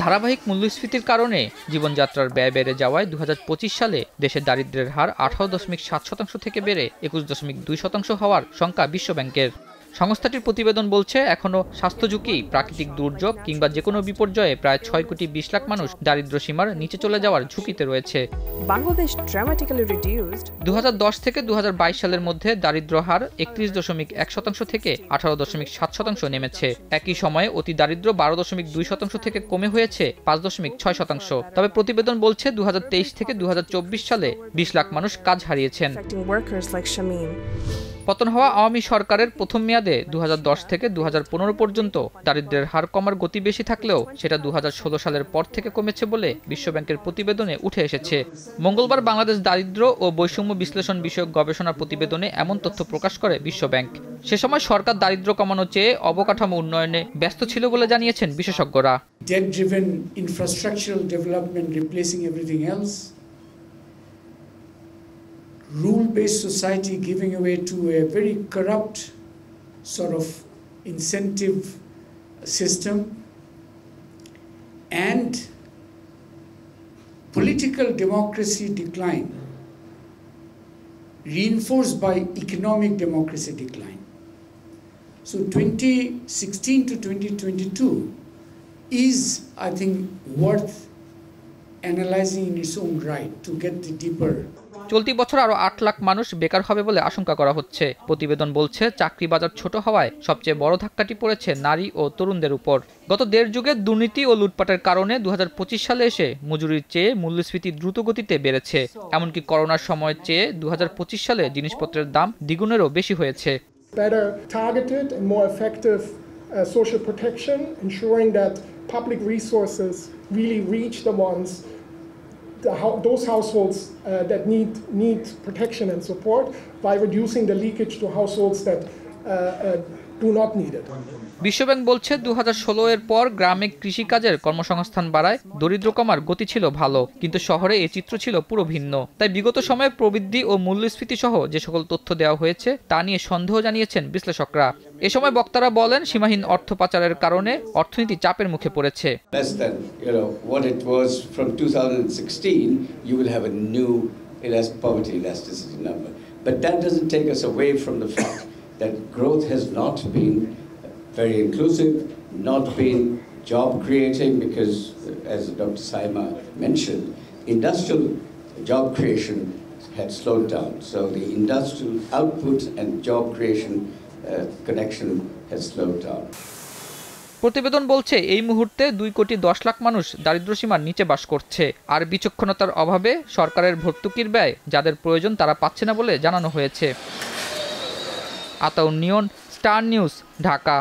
ধারাবাহিক মূল্যস্ফীতির কারণে জীবনযাত্রার ব্যয় বেড়ে যাওয়ায় 2025 সালে দেশের দারিদ্র্যের হার 18.7% থেকে বেড়ে 21.2% হওয়ার শঙ্কা বিশ্বব্যাংকের। সংস্থাটির প্রতিবেদন বলছে, এখনো স্বাস্থ্য ঝুঁকি, প্রাকৃতিক দুর্যোগ কিংবা যেকোনো বিপর্যয়ে প্রায় 6,20,00,000 মানুষ দারিদ্র্য সীমার নিচে চলে যাওয়ার ঝুঁকিতে রয়েছে। বাংলাদেশ dramatically reduced 2010 থেকে 2022 সালের মধ্যে দারিদ্র্য হার 31.1% থেকে 18.7% নেমেছে। একই সময়ে অতি দারিদ্র্য 12.2% থেকে কমে হয়েছে 5.6%। তবে প্রতিবেদন বলছে 2023 থেকে 2024 সালে 20 লাখ মানুষ কাজ হারিয়েছেন। পতন হওয়া আওয়ামী সরকারের প্রথম মেয়াদে 2010 থেকে 2015 পর্যন্ত দারিদ্র্যের হার কমার গতি বেশি থাকলেও সেটা 2016 সালের পর থেকে কমেছে বলে বিশ্বব্যাংকের প্রতিবেদনে উঠে এসেছে। মঙ্গলবার বাংলাদেশ দারিদ্র্য ও বৈষম্য বিশ্লেষণ বিষয়ক গবেষণা প্রতিবেদনে এমন তথ্য প্রকাশ করে বিশ্বব্যাংক। সে সময় সরকার দারিদ্র্য কমানো চেয়ে অবকাঠামো উন্নয়নে ব্যস্ত ছিল বলে জানিয়েছেন বিশেষজ্ঞরা। Debt-driven infrastructural development replacing everything else. Rule-based society giving way to a very corrupt sort of incentive system, and political democracy decline reinforced by economic democracy decline. So 2016 to 2022 is, I think, worth analyzing in its own right to get the deeper. চলতি বছর আরো 8 লাখ মানুষ বেকার হবে বলে আশঙ্কা করা হচ্ছে। প্রতিবেদন বলছে, চাকরি বাজার ছোট হওয়ায় সবচেয়ে বড় ধাক্কাটি পড়েছে নারী ও তরুণদের উপর। গত দেড় যুগে দুর্নীতি ও লুটপাটের কারণে 2025 সালে এসে মজুরির চেয়ে মূল্যস্ফীতি দ্রুত গতিতে বেড়েছে। এমনকি করোনার সময়ের চেয়ে 2025 সালে জিনিসপত্রের দাম দ্বিগুণেরও বেশি হয়েছে। Better targeted and more effective social protection, ensuring that public resources really reach the ones, those households that need protection and support, by reducing the leakage to households that do not need it. বিশ্বব্যাংক বলছে, 2016 এর পর গ্রামে কৃষিকাজের কর্মসংস্থান বাড়ায় দরিদ্র কমার গতি ছিল ভালো, কিন্তু শহরে এই চিত্র ছিল পুরো ভিন্ন। তাই বিগত সময়ে প্রবৃদ্ধি ও মূল্যস্ফীতি সহ যে সকল তথ্য দেওয়া হয়েছে তা নিয়ে সন্দেহ জানিয়েছেন বিশ্লেষকরা। এ সময় বক্তারা বলেন, সীমাহীন অর্থ পাচারের কারণে অর্থনীতি চাপের মুখে পড়েছে। But that doesn't take us away from the fact that growth has not been very inclusive, not been job creating, because as Dr. Saima mentioned, industrial job creation had slowed down. So the industrial output and job creation connection has slowed down. প্রতিবেদন বলছে, এই মুহূর্তে 2,10,00,000 মানুষ দারিদ্র্যসীমার নিচে বাস করছে। আর বিচক্ষণতার অভাবে সরকারের ভর্তুকির ব্যয় যাদের প্রয়োজন তারা পাচ্ছে না বলে জানানো হয়েছে। আতাউর নিয়ন, স্টার নিউজ, ঢাকা।